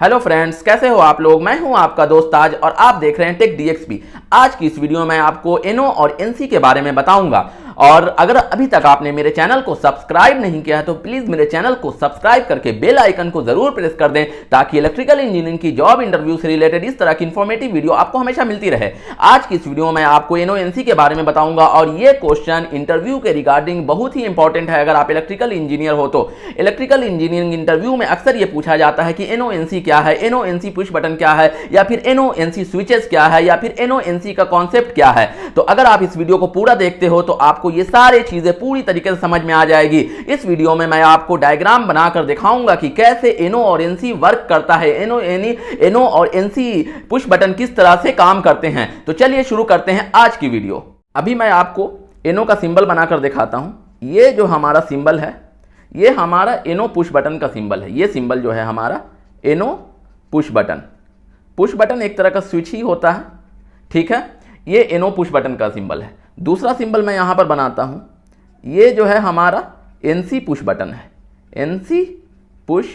Hello friends, कैसे हो आप लोग। मैं हूं आपका दोस्त आज और आप देख रहे हैं टेक डीएक्सपी। आज की इस वीडियो में आपको एनो और एनसी के बारे में बताऊंगा। और अगर अभी तक आपने मेरे चैनल को सब्सक्राइब नहीं किया है तो प्लीज मेरे चैनल को सब्सक्राइब करके बेल आइकन को जरूर प्रेस कर दें ताकि इलेक्ट्रिकल इंजीनियरिंग की जॉब इंटरव्यू से रिलेटेड इस तरह की इंफॉर्मेटिव वीडियो आपको हमेशा मिलती रहे। आज की इस वीडियो में आपको एनो एनसी के बारे में बताऊंगा और ये क्वेश्चन इंटरव्यू के रिगार्डिंग बहुत ही इंपॉर्टेंट है। अगर आप इलेक्ट्रिकल इंजीनियर हो तो इलेक्ट्रिकल इंजीनियरिंग इंटरव्यू में अक्सर ये पूछा जाता है कि एनो एनसी क्या है, एनो एनसी पुश बटन क्या है, या फिर एनो एनसी स्विचेस क्या है, या फिर एनो एनसी का कॉन्सेप्ट क्या है। तो अगर आप इस वीडियो को पूरा देखते हो तो आपको ये सारी चीजें पूरी तरीके से समझ में आ जाएगी। इस वीडियो में मैं आपको डायग्राम बनाकर दिखाऊंगा कि कैसे एनो और एनसी वर्क करता है, एनो और एनसी पुश बटन किस तरह से काम करते हैं। तो चलिए शुरू करते हैं आज की वीडियो। अभी मैं आपको एनो का सिंबल बनाकर दिखाता हूं। ये जो हमारा सिंबल है ये हमारा एनो पुश बटन का सिंबल है। ये सिंबल जो है हमारा एनो पुश बटन। पुश बटन एक तरह का स्विच ही होता है, ठीक है। ये एनो पुश बटन का सिंबल है। दूसरा सिंबल मैं यहां पर बनाता हूं। ये जो है हमारा एनसी पुश बटन है, एनसी पुश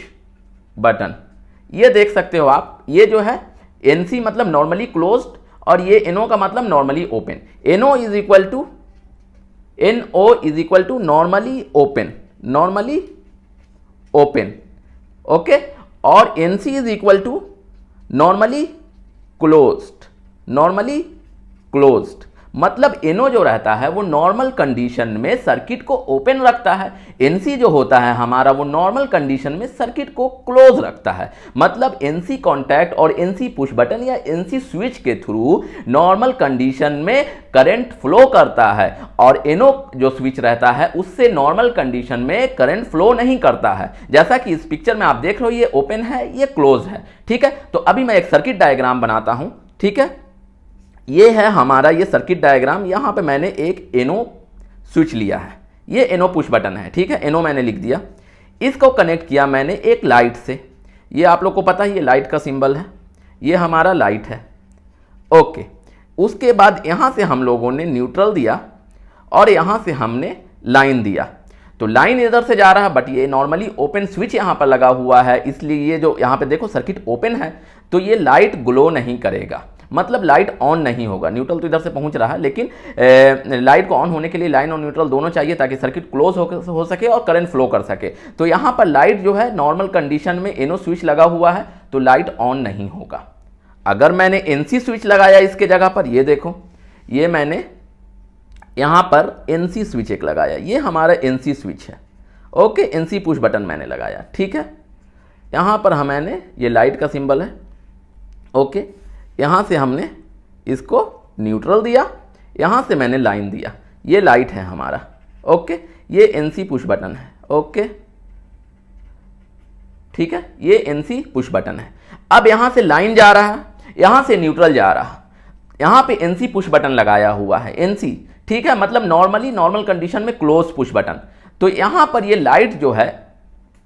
बटन। ये देख सकते हो आप, ये जो है एनसी मतलब नॉर्मली क्लोज्ड और ये एनो का मतलब normally open. N O is equal to normally open, normally open, okay. और N C is equal to normally closed, normally closed. मतलब एनो जो रहता है वो नॉर्मल कंडीशन में सर्किट को ओपन रखता है, एनसी जो होता है हमारा वो नॉर्मल कंडीशन में सर्किट को क्लोज रखता है। मतलब एनसी कॉन्टैक्ट और एनसी पुश बटन या एनसी स्विच के थ्रू नॉर्मल कंडीशन में करंट फ्लो करता है और एनो जो स्विच रहता है उससे नॉर्मल कंडीशन में करंट फ्लो नहीं करता है। जैसा कि इस पिक्चर में आप देख रहे हो, ये ओपन है, ये क्लोज है, ठीक है। तो अभी मैं एक सर्किट डायग्राम बनाता हूं, ठीक है। ये है हमारा ये सर्किट डायग्राम। यहां पे मैंने एक एनो स्विच लिया है, ये एनो पुश बटन है, ठीक है। एनो मैंने लिख दिया। इसको कनेक्ट किया मैंने एक लाइट से। ये आप लोग को पता है ये लाइट का सिंबल है, ये हमारा लाइट है, ओके। उसके बाद यहां से हम लोगों ने न्यूट्रल दिया और यहां से हमने लाइन दिया। तो लाइन इधर से जा रहा है बट ये नॉर्मली ओपन स्विच यहां पर लगा हुआ है, इसलिए ये जो यहां पे देखो सर्किट ओपन है तो ये लाइट ग्लो नहीं करेगा, मतलब लाइट ऑन नहीं होगा। न्यूट्रल तो इधर से पहुंच रहा है लेकिन लाइट को ऑन होने के लिए लाइन और न्यूट्रल दोनों चाहिए ताकि सर्किट क्लोज हो सके और करंट फ्लो कर सके। तो यहां पर लाइट जो है नॉर्मल कंडीशन में एनो स्विच लगा हुआ है तो लाइट ऑन नहीं होगा। अगर मैंने एनसी स्विच लगाया इसके जगह पर, ये देखो, ये मैंने यहां पर एनसी स्विच एक लगाया, ये हमारा एनसी स्विच है, ओके। एनसी पुश बटन मैंने लगाया, ठीक है। यहां पर मैंने ये लाइट का सिंबल है, ओके। यहां से हमने इसको न्यूट्रल दिया, यहां से मैंने लाइन दिया, ये लाइट है हमारा, ओके। ये एनसी पुश बटन है, ओके, ठीक है। ये एनसी पुश बटन है। अब यहां से लाइन जा रहा है, यहां से न्यूट्रल जा रहा है, यहां पे एनसी पुश बटन लगाया हुआ है, एनसी, ठीक है। मतलब नॉर्मल कंडीशन में क्लोज पुश बटन। तो यहां पर ये लाइट जो है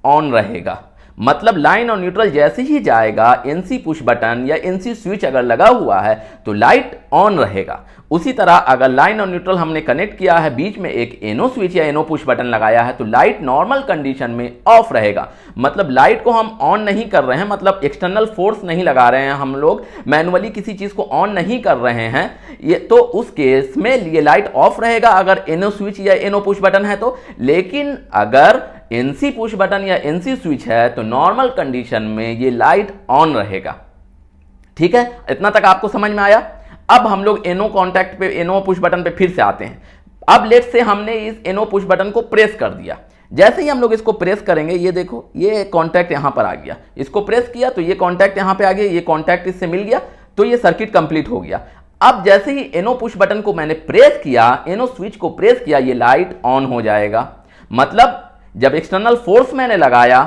ऑन रहेगा। मतलब लाइन और न्यूट्रल जैसे ही जाएगा, एनसी पुश बटन या एनसी स्विच अगर लगा हुआ है तो लाइट ऑन रहेगा। उसी तरह अगर लाइन और न्यूट्रल हमने कनेक्ट किया है, बीच में एक एनो स्विच या एनो पुश बटन लगाया है तो लाइट नॉर्मल कंडीशन में ऑफ रहेगा। मतलब लाइट को हम ऑन नहीं कर रहे हैं, मतलब एक्सटर्नल फोर्स नहीं लगा रहे हैं, हम लोग मैनुअली किसी चीज को ऑन नहीं कर रहे हैं, ये तो उस केस में ये लाइट ऑफ रहेगा अगर एनो स्विच या एनो पुश बटन है तो। लेकिन अगर एनसी पुश बटन या एनसी स्विच है तो नॉर्मल कंडीशन में ये लाइट ऑन रहेगा, ठीक है। इतना तक आपको समझ में आया। अब हम लोग एनो कॉन्टैक्ट पे, एनो पुश बटन पे फिर से आते हैं। अब लेट से हमने इस एनो पुश बटन को प्रेस कर दिया। जैसे ही हम लोग इसको प्रेस करेंगे, ये देखो ये कॉन्टैक्ट यहां पर आ गया, इसको प्रेस किया तो ये कॉन्टैक्ट यहां पे आ गया, ये कॉन्टैक्ट इससे मिल गया तो ये सर्किट कंप्लीट हो गया। अब जैसे ही एनो पुश बटन को मैंने प्रेस किया, एनो स्विच को प्रेस किया, ये लाइट ऑन हो जाएगा। मतलब जब एक्सटर्नल फोर्स मैंने लगाया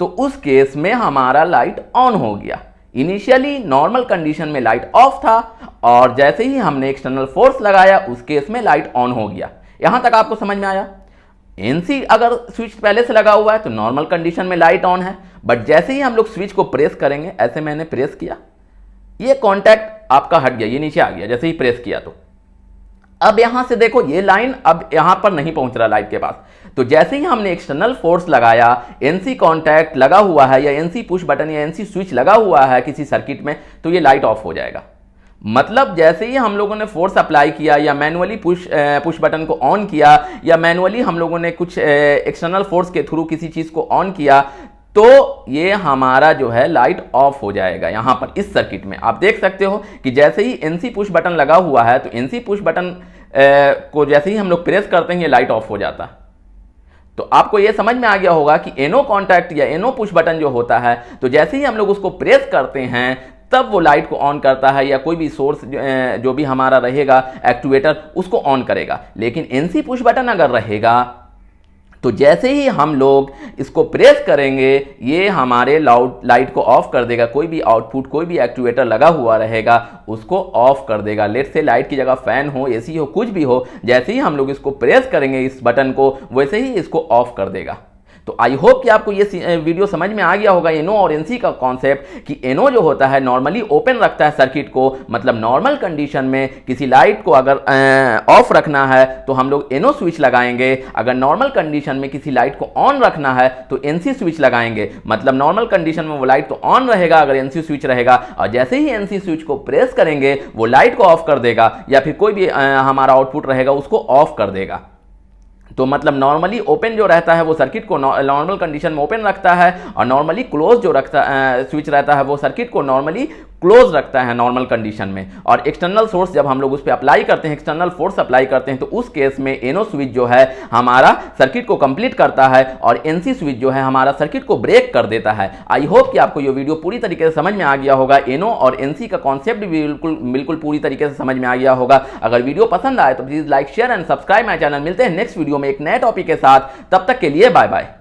तो उस केस में हमारा लाइट ऑन हो गया। इनिशियली नॉर्मल कंडीशन में लाइट ऑफ था और जैसे ही हमने एक्सटर्नल फोर्स लगाया उस केस में लाइट ऑन हो गया। यहां तक आपको समझ में आया। एनसी अगर स्विच पहले से लगा हुआ है तो नॉर्मल कंडीशन में लाइट ऑन है, बट जैसे ही हम लोग स्विच को प्रेस करेंगे, ऐसे मैंने प्रेस किया, ये कॉन्टैक्ट आपका हट गया, ये नीचे आ गया जैसे ही प्रेस किया। तो अब यहां से देखो ये लाइन अब यहां पर नहीं पहुंच रहा लाइट के पास, तो जैसे ही हमने एक्सटर्नल फोर्स लगाया, एनसी कॉन्टैक्ट लगा हुआ है या एनसी पुश बटन या एनसी स्विच लगा हुआ है किसी सर्किट में, तो ये लाइट ऑफ हो जाएगा। मतलब जैसे ही हम लोगों ने फोर्स अप्लाई किया या मैनुअली पुश बटन को ऑन किया या मैनुअली हम लोगों ने कुछ एक्सटर्नल फोर्स के थ्रू किसी चीज को ऑन किया, तो ये हमारा जो है लाइट ऑफ हो जाएगा। यहां पर इस सर्किट में आप देख सकते हो कि जैसे ही एनसी पुश बटन लगा हुआ है, तो एनसी पुश बटन को जैसे ही हम लोग प्रेस करते हैं ये लाइट ऑफ हो जाता है। तो आपको यह समझ में आ गया होगा कि एनो कॉन्टैक्ट या एनो पुश बटन जो होता है, तो जैसे ही हम लोग उसको प्रेस करते हैं तब वो लाइट को ऑन करता है या कोई भी सोर्स जो भी हमारा रहेगा एक्चुएटर उसको ऑन करेगा। लेकिन एनसी पुश बटन अगर रहेगा तो जैसे ही हम लोग इसको प्रेस करेंगे ये हमारे लाइट को ऑफ कर देगा। कोई भी आउटपुट, कोई भी एक्चुएटर लगा हुआ रहेगा उसको ऑफ कर देगा। लेट से लाइट की जगह फैन हो, एसी हो, कुछ भी हो, जैसे ही हम लोग इसको प्रेस करेंगे इस बटन को, वैसे ही इसको ऑफ कर देगा। तो आई होप कि आपको ये वीडियो समझ में आ गया होगा एनो और एनसी का कॉन्सेप्ट, कि एनो जो होता है नॉर्मली ओपन रखता है सर्किट को, मतलब नॉर्मल कंडीशन में किसी लाइट को अगर ऑफ रखना है तो हम लोग एनो स्विच लगाएंगे, अगर नॉर्मल कंडीशन में किसी लाइट को ऑन रखना है तो एनसी स्विच लगाएंगे। मतलब नॉर्मल कंडीशन में वो लाइट तो ऑन रहेगा अगर एनसी स्विच रहेगा, और जैसे ही एनसी स्विच को प्रेस करेंगे वो लाइट को ऑफ कर देगा या फिर कोई भी हमारा आउटपुट रहेगा उसको ऑफ कर देगा। तो मतलब नॉर्मली ओपन जो रहता है वो सर्किट को नॉर्मल कंडीशन में ओपन रखता है, और नॉर्मली क्लोज जो स्विच रहता है वो सर्किट को नॉर्मली क्लोज रखता है नॉर्मल कंडीशन में। और एक्सटर्नल सोर्स जब हम लोग उस पर अप्लाई करते हैं, एक्सटर्नल फोर्स अप्लाई करते हैं, तो उस केस में एनो स्विच जो है हमारा सर्किट को कंप्लीट करता है और एनसी स्विच जो है हमारा सर्किट को ब्रेक कर देता है। आई होप कि आपको ये वीडियो पूरी तरीके से समझ में आ गया होगा। एनो और एनसी का कॉन्सेप्ट भी बिल्कुल पूरी तरीके से समझ में आ गया होगा। अगर वीडियो पसंद आए तो please like, share and subscribe my channel. मिलते हैं नेक्स्ट वीडियो में एक नए टॉपिक के साथ, तब तक के लिए बाय बाय।